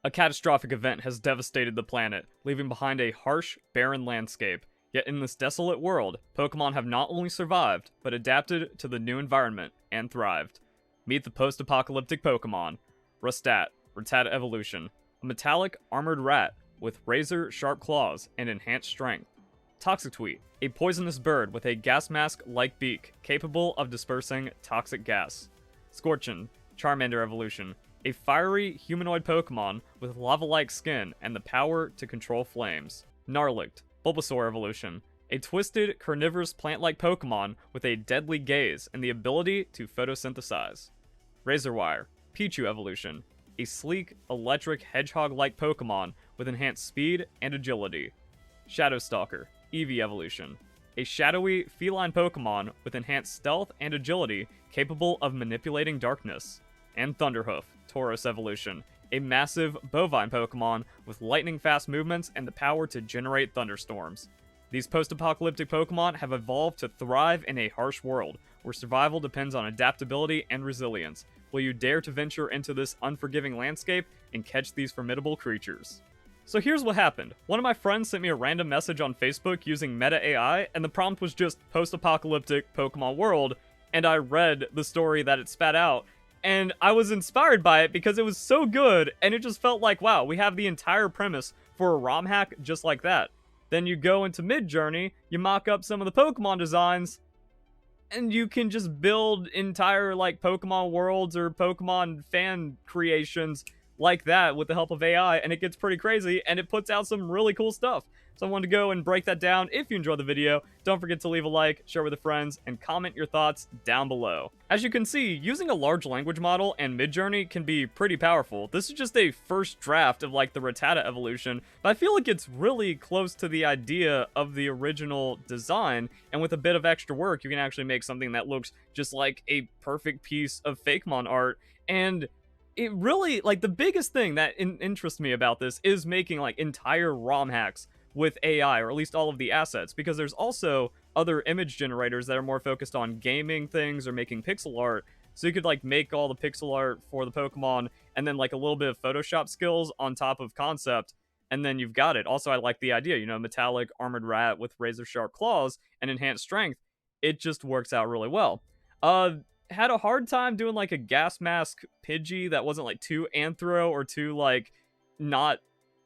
A catastrophic event has devastated the planet, leaving behind a harsh, barren landscape. Yet in this desolate world, Pokemon have not only survived, but adapted to the new environment and thrived. Meet the post-apocalyptic Pokemon, Rattata Evolution, a metallic, armored rat with razor-sharp claws and enhanced strength. Toxictweet, a poisonous bird with a gas mask-like beak capable of dispersing toxic gas. Scorchin, Charmander Evolution, a fiery humanoid Pokemon with lava-like skin and the power to control flames. Gnarlict, Bulbasaur Evolution, a twisted, carnivorous plant-like Pokemon with a deadly gaze and the ability to photosynthesize. Razorwire, Pichu Evolution, a sleek, electric hedgehog-like Pokemon with enhanced speed and agility. Shadowstalker, Eevee Evolution, a shadowy, feline Pokemon with enhanced stealth and agility capable of manipulating darkness. And Thunderhoof, Tauros Evolution, a massive, bovine Pokemon with lightning-fast movements and the power to generate thunderstorms. These post-apocalyptic Pokemon have evolved to thrive in a harsh world, where survival depends on adaptability and resilience. Will you dare to venture into this unforgiving landscape and catch these formidable creatures? So here's what happened. One of my friends sent me a random message on Facebook using Meta AI, and the prompt was just post-apocalyptic Pokemon world, and I read the story that it spat out, and I was inspired by it because it was so good, and it just felt like, wow, we have the entire premise for a ROM hack just like that. Then you go into Midjourney, you mock up some of the Pokemon designs, and you can just build entire, like, Pokemon worlds or Pokemon fan creations like that with the help of AI, and it gets pretty crazy, and it puts out some really cool stuff. So I wanted to go and break that down. If you enjoyed the video, don't forget to leave a like, share with a friends, and comment your thoughts down below. As you can see, using a large language model and Midjourney can be pretty powerful. This is just a first draft of like the Rattata evolution, but I feel like it's really close to the idea of the original design, and with a bit of extra work, you can actually make something that looks just like a perfect piece of Fakemon art. And it really, like, the biggest thing that interests me about this is making like entire ROM hacks with AI, or at least all of the assets, because there's also other image generators that are more focused on gaming things or making pixel art. So you could like make all the pixel art for the Pokemon and then like a little bit of Photoshop skills on top of concept, and then you've got it. Also, I like the idea, you know, metallic armored rat with razor sharp claws and enhanced strength. It just works out really well. Had a hard time doing like a gas mask Pidgey that wasn't like too anthro or too like not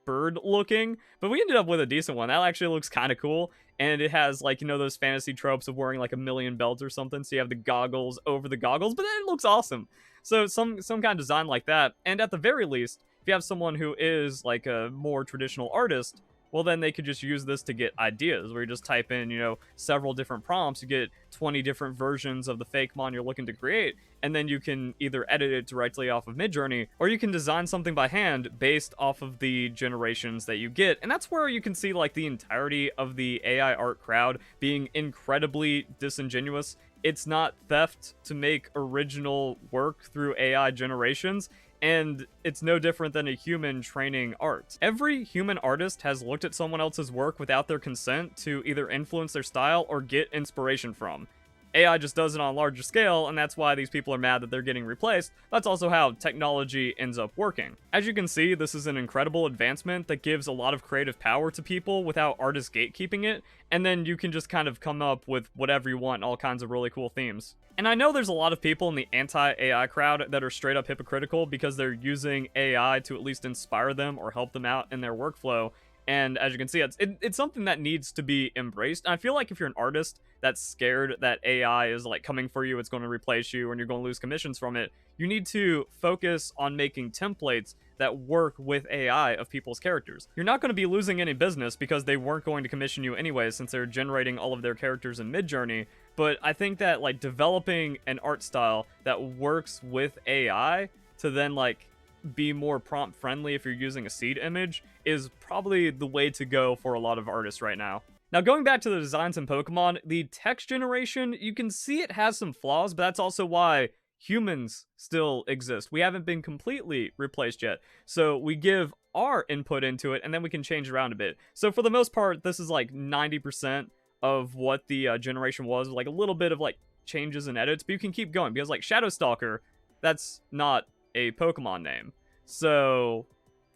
bird looking, but we ended up with a decent one that actually looks kind of cool, and it has like, you know, those fantasy tropes of wearing like a million belts or something, so you have the goggles over the goggles, but then it looks awesome. So some kind of design like that. And at the very least, if you have someone who is like a more traditional artist, well, then they could just use this to get ideas, where you just type in, you know, several different prompts, you get 20 different versions of the Fakemon you're looking to create, and then you can either edit it directly off of Midjourney, or you can design something by hand based off of the generations that you get. And that's where you can see like the entirety of the AI art crowd being incredibly disingenuous. It's not theft to make original work through AI generations, and it's no different than a human training art. Every human artist has looked at someone else's work without their consent to either influence their style or get inspiration from. AI just does it on a larger scale, and that's why these people are mad that they're getting replaced. That's also how technology ends up working. As you can see, this is an incredible advancement that gives a lot of creative power to people without artists gatekeeping it, and then you can just kind of come up with whatever you want, all kinds of really cool themes. And I know there's a lot of people in the anti-AI crowd that are straight up hypocritical because they're using AI to at least inspire them or help them out in their workflow. And as you can see, it's something that needs to be embraced. And I feel like if you're an artist that's scared that AI is like coming for you, it's going to replace you, and you're going to lose commissions from it, you need to focus on making templates that work with AI of people's characters. You're not going to be losing any business because they weren't going to commission you anyway, since they're generating all of their characters in Midjourney. But I think that like developing an art style that works with AI to then like be more prompt friendly if you're using a seed image is probably the way to go for a lot of artists right now. Now, going back to the designs in Pokemon, the text generation, you can see it has some flaws, but that's also why humans still exist. We haven't been completely replaced yet, so we give our input into it, and then we can change around a bit. So for the most part, this is like 90% of what the generation was, like a little bit of like changes and edits, but you can keep going, because like Shadowstalker, that's not a Pokemon name. So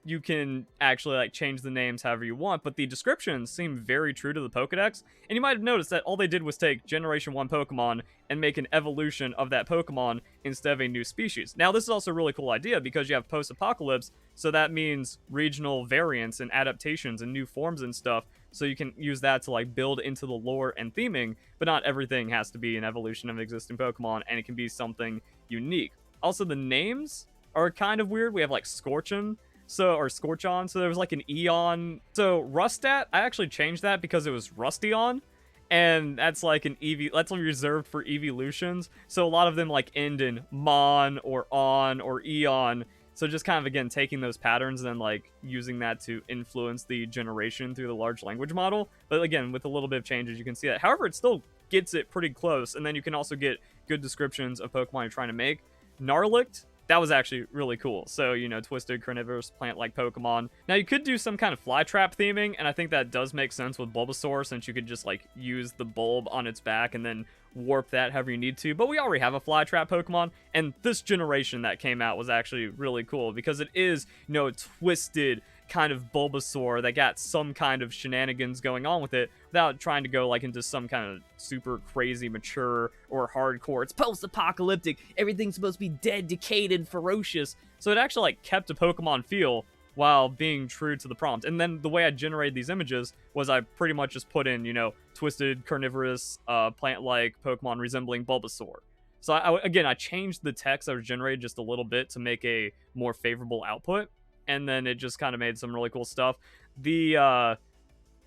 you can actually like change the names however you want, but the descriptions seem very true to the Pokedex. And you might have noticed that all they did was take Generation 1 Pokemon and make an evolution of that Pokemon instead of a new species. Now, this is also a really cool idea because you have post-apocalypse, so that means regional variants and adaptations and new forms and stuff, so you can use that to like build into the lore and theming, but not everything has to be an evolution of existing Pokemon, and it can be something unique. Also, the names are kind of weird. We have like Scorchon, or Scorchon, so there was like an Eon. So Rustat, I actually changed that because it was Rustion, and that's like an that's reserved for evolutions. So a lot of them like end in Mon or On or Eon. So just kind of, again, taking those patterns and then like using that to influence the generation through the large language model. But again, with a little bit of changes, you can see that. However, it still gets it pretty close, and then you can also get good descriptions of Pokemon you're trying to make. Gnarlict, that was actually really cool. So, you know, twisted, carnivorous, plant-like Pokemon. Now, you could do some kind of flytrap theming, and I think that does make sense with Bulbasaur, since you could just, like, use the bulb on its back and then warp that however you need to. But we already have a flytrap Pokemon, and this generation that came out was actually really cool, because it is, you know, a twisted kind of Bulbasaur that got some kind of shenanigans going on with it without trying to go like into some kind of super crazy mature or hardcore. It's post-apocalyptic, everything's supposed to be dead, decayed, and ferocious, so it actually like kept a Pokemon feel while being true to the prompt. And then the way I generated these images was I pretty much just put in, you know, twisted, carnivorous, plant-like Pokemon resembling Bulbasaur. So I changed the text that was generated just a little bit to make a more favorable output, and then it just kind of made some really cool stuff. The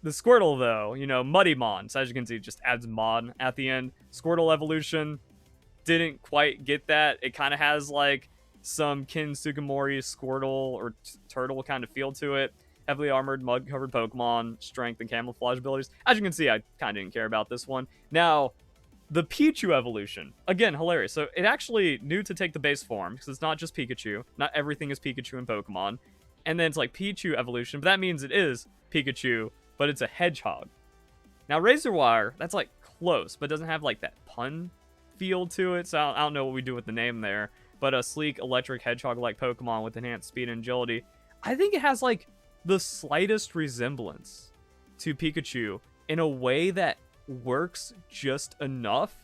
Squirtle, though, you know, Muddymon, so as you can see, it just adds Mon at the end. Squirtle evolution didn't quite get that. It kind of has like some Kin Sugimori Squirtle or Turtle kind of feel to it. Heavily armored, mud-covered Pokemon, strength and camouflage abilities. As you can see, I kind of didn't care about this one. Now, the Pichu evolution, again, hilarious. So it actually knew to take the base form, because it's not just Pikachu. Not everything is Pikachu in Pokemon. And then it's like Pichu evolution, but that means it is Pikachu, but it's a hedgehog. Now, Razorwire, that's like close, but doesn't have like that pun feel to it, so I don't know what we do with the name there. But a sleek, electric, hedgehog-like Pokemon with enhanced speed and agility. I think it has like the slightest resemblance to Pikachu in a way that works just enough,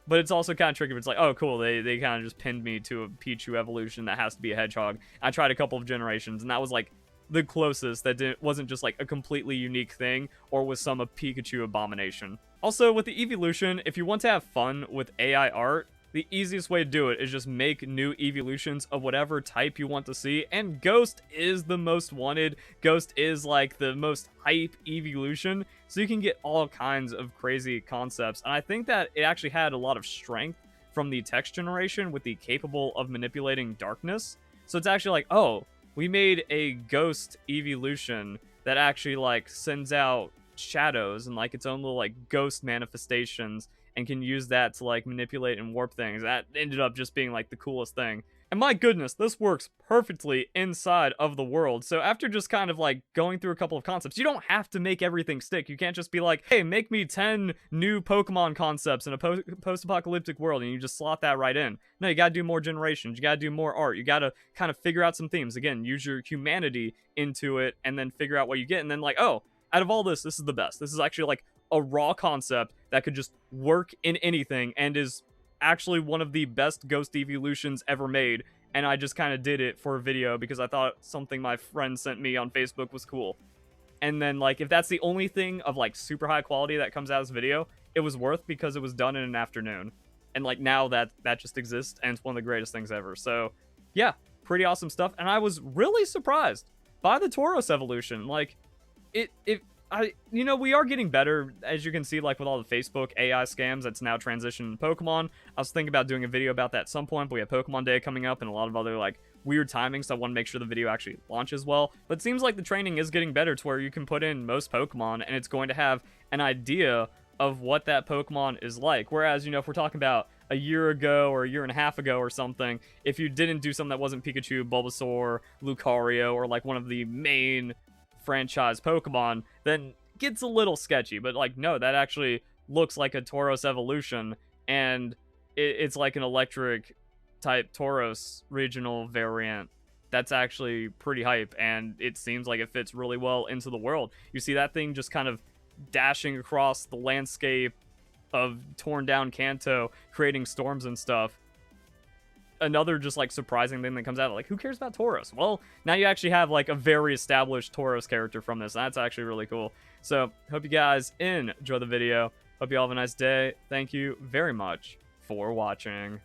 but it's also kind of tricky. It's like, oh cool, they kind of just pinned me to a Pichu evolution that has to be a hedgehog. I tried a couple of generations, and that was like the closest that wasn't just like a completely unique thing or was some a Pikachu abomination. Also, with the evolution, if you want to have fun with AI art, the easiest way to do it is just make new evolutions of whatever type you want to see, and Ghost is the most wanted. Ghost is like the most hype evolution, so you can get all kinds of crazy concepts. And I think that it actually had a lot of strength from the text generation with the capable of manipulating darkness. So it's actually like, oh, we made a Ghost evolution that actually like sends out shadows and like its own little like ghost manifestations, and can use that to like manipulate and warp things. That ended up just being like the coolest thing. And my goodness, this works perfectly inside of the world. So after just kind of like going through a couple of concepts, you don't have to make everything stick. You can't just be like, hey, make me 10 new Pokemon concepts in a post-apocalyptic world, and you just slot that right in. No, you gotta do more generations. You gotta do more art. You gotta kind of figure out some themes. Again, use your humanity into it, and then figure out what you get. And then like, oh, out of all this, this is the best. This is actually like a raw concept that could just work in anything, and is actually one of the best Ghost evolutions ever made. And I just kind of did it for a video because I thought something my friend sent me on Facebook was cool. And then like, if that's the only thing of like super high quality that comes out of this video, it was worth, because it was done in an afternoon. And like now that just exists, and it's one of the greatest things ever. So yeah, pretty awesome stuff. And I was really surprised by the Tauros evolution. Like we are getting better, as you can see, like with all the Facebook AI scams that's now transitioned to Pokemon. I was thinking about doing a video about that at some point, but we have Pokemon Day coming up and a lot of other like weird timings, so I want to make sure the video actually launches well. But it seems like the training is getting better to where you can put in most Pokemon and it's going to have an idea of what that Pokemon is like. Whereas, if we're talking about a year ago or a year and a half ago or something, if you didn't do something that wasn't Pikachu, Bulbasaur, Lucario, or like one of the main franchise Pokemon, then it gets a little sketchy. But like, no, that actually looks like a Tauros evolution, and it's like an electric type Tauros regional variant that's actually pretty hype, and it seems like it fits really well into the world. You see that thing just kind of dashing across the landscape of torn down Kanto, creating storms and stuff. Another just like surprising thing that comes out, like, who cares about Tauros? Well, now you actually have like a very established Tauros character from this. That's actually really cool. So hope you guys enjoy the video. Hope you all have a nice day. Thank you very much for watching.